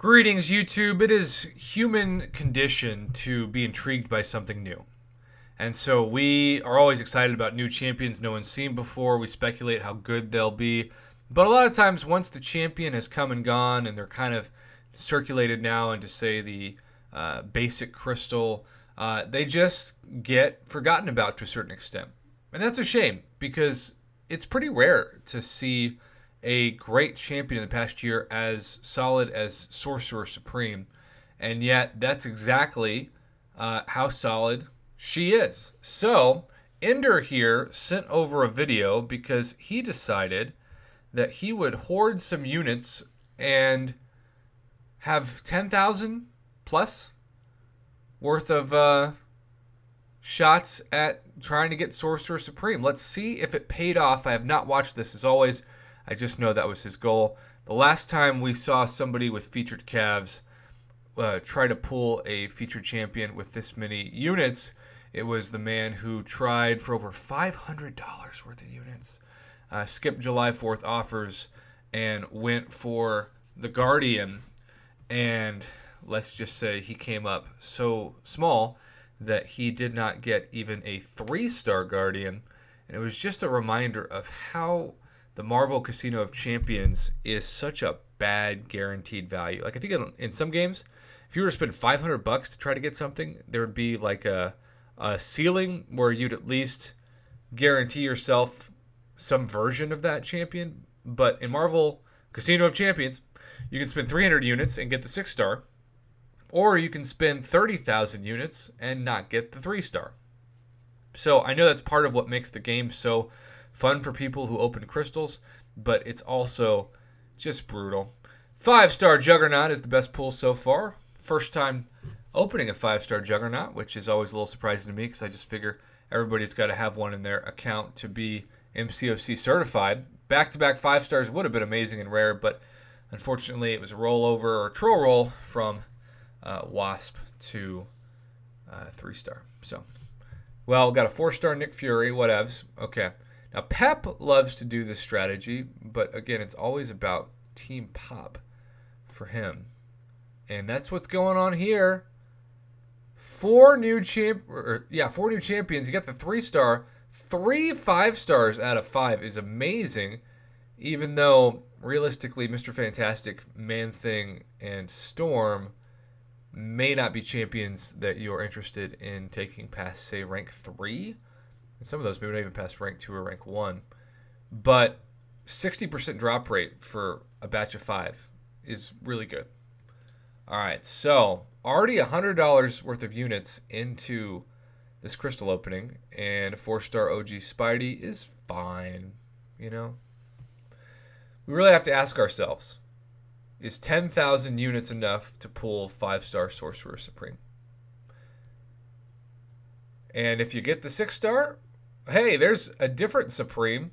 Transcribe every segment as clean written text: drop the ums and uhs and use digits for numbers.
Greetings, YouTube. It is human condition to be intrigued by something new. And so we are always excited about new champions no one's seen before. We speculate how good they'll be. But a lot of times, once the champion has come and gone and they're kind of circulated now into, say, the basic crystal, they just get forgotten about to a certain extent. And that's a shame because it's pretty rare to see a great champion in the past year as solid as Sorcerer Supreme. And yet, that's exactly how solid she is. So, Ender here sent over a video because he decided that he would hoard some units and have 10,000 plus worth of shots at trying to get Sorcerer Supreme. Let's see if it paid off. I have not watched this as always. I just know that was his goal. The last time we saw somebody with featured calves try to pull a featured champion with this many units, it was the man who tried for over $500 worth of units, skipped July 4th offers, and went for the Guardian. And let's just say he came up so small that he did not get even a 3-star Guardian. And it was just a reminder of how the Marvel Casino of Champions is such a bad guaranteed value. Like, I think in some games, if you were to spend $500 to try to get something, there would be like a ceiling where you'd at least guarantee yourself some version of that champion. But in Marvel Casino of Champions, you can spend 300 units and get the 6-star, or you can spend 30,000 units and not get the 3-star. So I know that's part of what makes the game so fun for people who open crystals, but it's also just brutal. 5-star Juggernaut is the best pull so far. First time opening a 5-star Juggernaut, which is always a little surprising to me because I just figure everybody's got to have one in their account to be MCOC certified. Back-to-back 5-stars would have been amazing and rare, but unfortunately it was a rollover or troll roll from Wasp to 3-star. So, well, got a 4-star Nick Fury, whatevs. Okay. Now, Pep loves to do this strategy, but again, it's always about team pop for him. And that's what's going on here. 4 new champions. You got the 3-star. 3 5-stars out of 5 is amazing, even though, realistically, Mr. Fantastic, Man-Thing, and Storm may not be champions that you are interested in taking past, say, rank 3. And some of those maybe not even past rank 2 or rank 1. But 60% drop rate for a batch of 5 is really good. All right, so already $100 worth of units into this crystal opening, and a 4-star OG Spidey is fine, you know? We really have to ask ourselves, is 10,000 units enough to pull 5-star Sorcerer Supreme? And if you get the 6-star, hey, there's a different Supreme.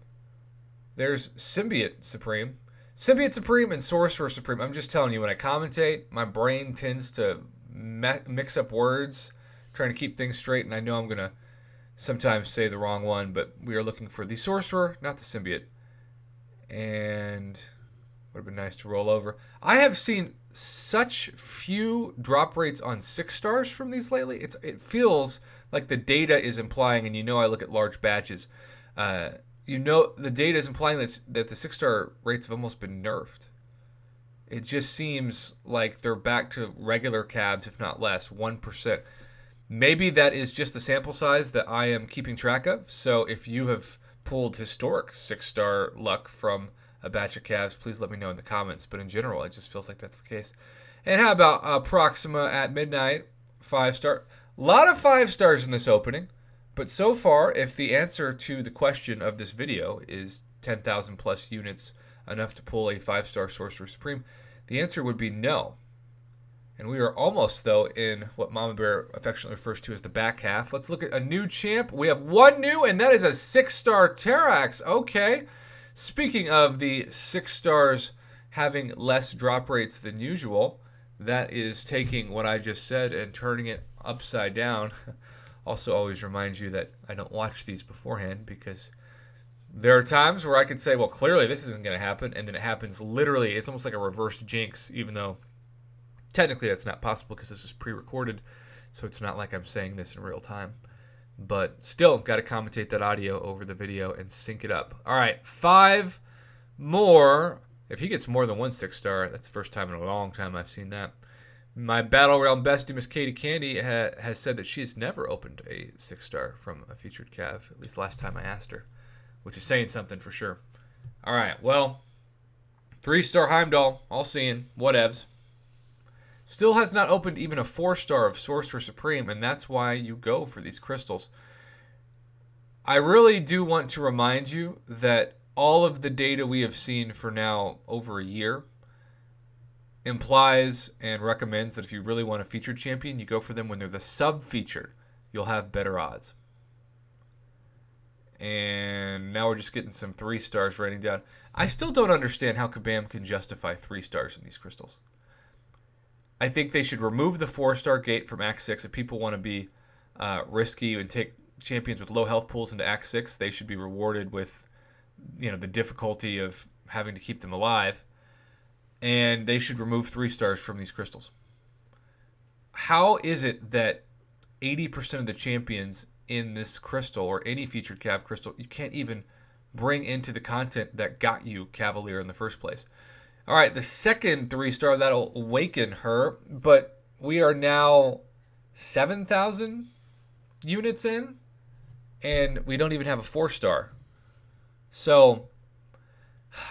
There's Symbiote Supreme. Symbiote Supreme and Sorcerer Supreme. I'm just telling you, when I commentate, my brain tends to mix up words, trying to keep things straight, and I know I'm going to sometimes say the wrong one, but we are looking for the Sorcerer, not the Symbiote. And would have been nice to roll over. I have seen such few drop rates on 6-stars from these lately. It feels like the data is implying, and I look at large batches, the data is implying that the 6-star rates have almost been nerfed. It just seems like they're back to regular cabs, if not less, 1%. Maybe that is just the sample size that I am keeping track of. So if you have pulled historic 6-star luck from a batch of calves, please let me know in the comments. But in general, it just feels like that's the case. And how about Proxima at midnight, 5-star? A lot of 5-stars in this opening. But so far, if the answer to the question of this video is 10,000 plus units enough to pull a 5-star Sorcerer Supreme, the answer would be no. And we are almost, though, in what Mama Bear affectionately refers to as the back half. Let's look at a new champ. We have one new, and that is a 6-star Terrax. Okay. Speaking of the 6-stars having less drop rates than usual, that is taking what I just said and turning it upside down. Also, always remind you that I don't watch these beforehand because there are times where I could say, well, clearly this isn't going to happen, and then it happens literally. It's almost like a reverse jinx, even though Technically, that's not possible because this is pre-recorded, so it's not like I'm saying this in real time. But still, got to commentate that audio over the video and sync it up. All right, 5 more. If he gets more than 1 6-star, that's the first time in a long time I've seen that. My Battle Realm bestie, Miss Katie Candy, has said that she has never opened a 6-star from a featured Cav, at least last time I asked her, which is saying something for sure. All right, well, 3-star Heimdall, all seeing, whatevs. Still has not opened even a 4-star of Sorcerer Supreme, and that's why you go for these crystals. I really do want to remind you that all of the data we have seen for now over a year implies and recommends that if you really want a featured champion, you go for them when they're the sub-featured. You'll have better odds. And now we're just getting some 3-stars writing down. I still don't understand how Kabam can justify 3 stars in these crystals. I think they should remove the 4-star gate from Act 6. If people want to be risky and take champions with low health pools into Act 6, they should be rewarded with, the difficulty of having to keep them alive. And they should remove 3 stars from these crystals. How is it that 80% of the champions in this crystal, or any featured Cav crystal, you can't even bring into the content that got you Cavalier in the first place? All right, the second 3-star, that'll awaken her, but we are now 7,000 units in, and we don't even have a 4-star. So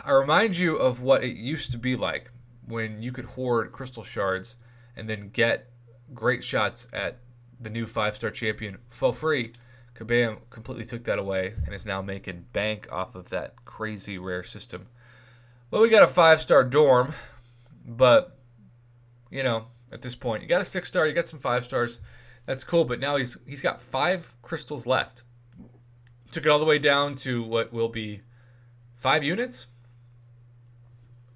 I remind you of what it used to be like when you could hoard crystal shards and then get great shots at the new 5-star champion for free. Kabam completely took that away and is now making bank off of that crazy rare system. Well, we got a 5-star Dorm, but, at this point, you got a 6-star, you got some 5-stars. That's cool, but now he's got 5 crystals left. Took it all the way down to what will be 5 units,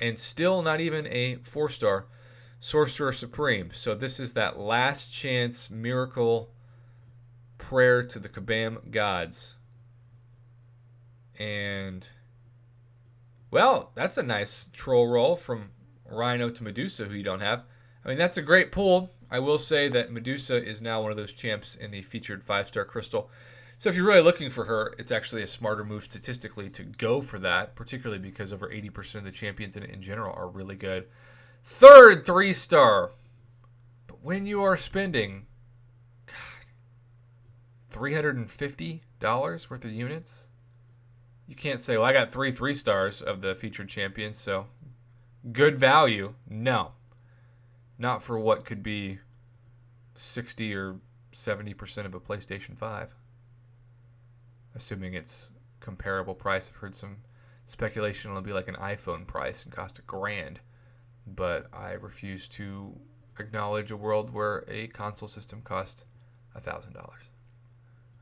and still not even a 4-star Sorcerer Supreme. So this is that last chance miracle prayer to the Kabam gods. And, well, that's a nice troll roll from Rhino to Medusa, who you don't have. I mean, that's a great pull. I will say that Medusa is now one of those champs in the featured 5-star crystal. So if you're really looking for her, it's actually a smarter move statistically to go for that, particularly because over 80% of the champions in it in general are really good. Third 3-star. But when you are spending $350 worth of units, you can't say, well, I got 3 stars of the featured champions, so good value. No. Not for what could be 60 or 70% of a PlayStation 5. Assuming it's comparable price. I've heard some speculation it'll be like an iPhone price and cost $1,000. But I refuse to acknowledge a world where a console system costs $1,000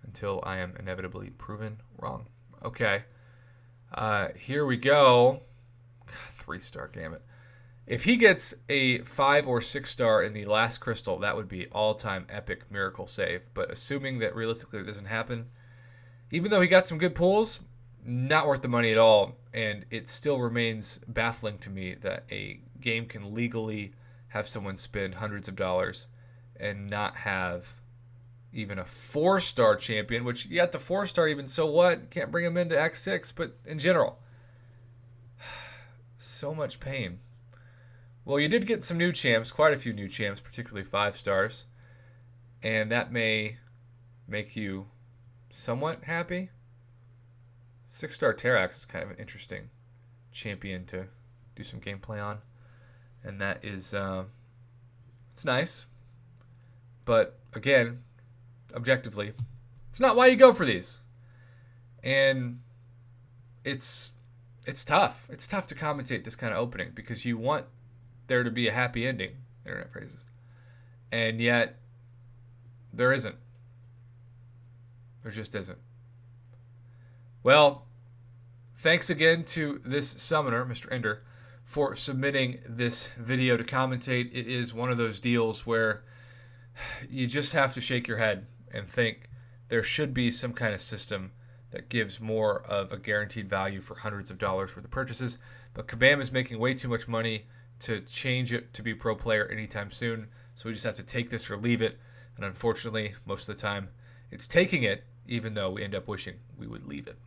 until I am inevitably proven wrong. Okay. Here we go. 3-star, damn it. If he gets a 5 or 6-star in the last crystal, that would be all-time epic miracle save. But assuming that realistically it doesn't happen, even though he got some good pulls, not worth the money at all. And it still remains baffling to me that a game can legally have someone spend hundreds of dollars and not have even a 4-star champion, which you got the 4-star even, so what? Can't bring him into Act 6, but in general, so much pain. Well, you did get some new champs, quite a few new champs, particularly 5-stars, and that may make you somewhat happy. 6-star Terax is kind of an interesting champion to do some gameplay on, and that is, it's nice, but again, objectively, it's not why you go for these. And it's tough. It's tough to commentate this kind of opening because you want there to be a happy ending, internet phrases. And yet, there isn't. There just isn't. Well, thanks again to this summoner, Mr. Ender, for submitting this video to commentate. It is one of those deals where you just have to shake your head and think there should be some kind of system that gives more of a guaranteed value for hundreds of dollars worth of purchases. But Kabam is making way too much money to change it to be pro player anytime soon. So we just have to take this or leave it. And unfortunately, most of the time, it's taking it, even though we end up wishing we would leave it.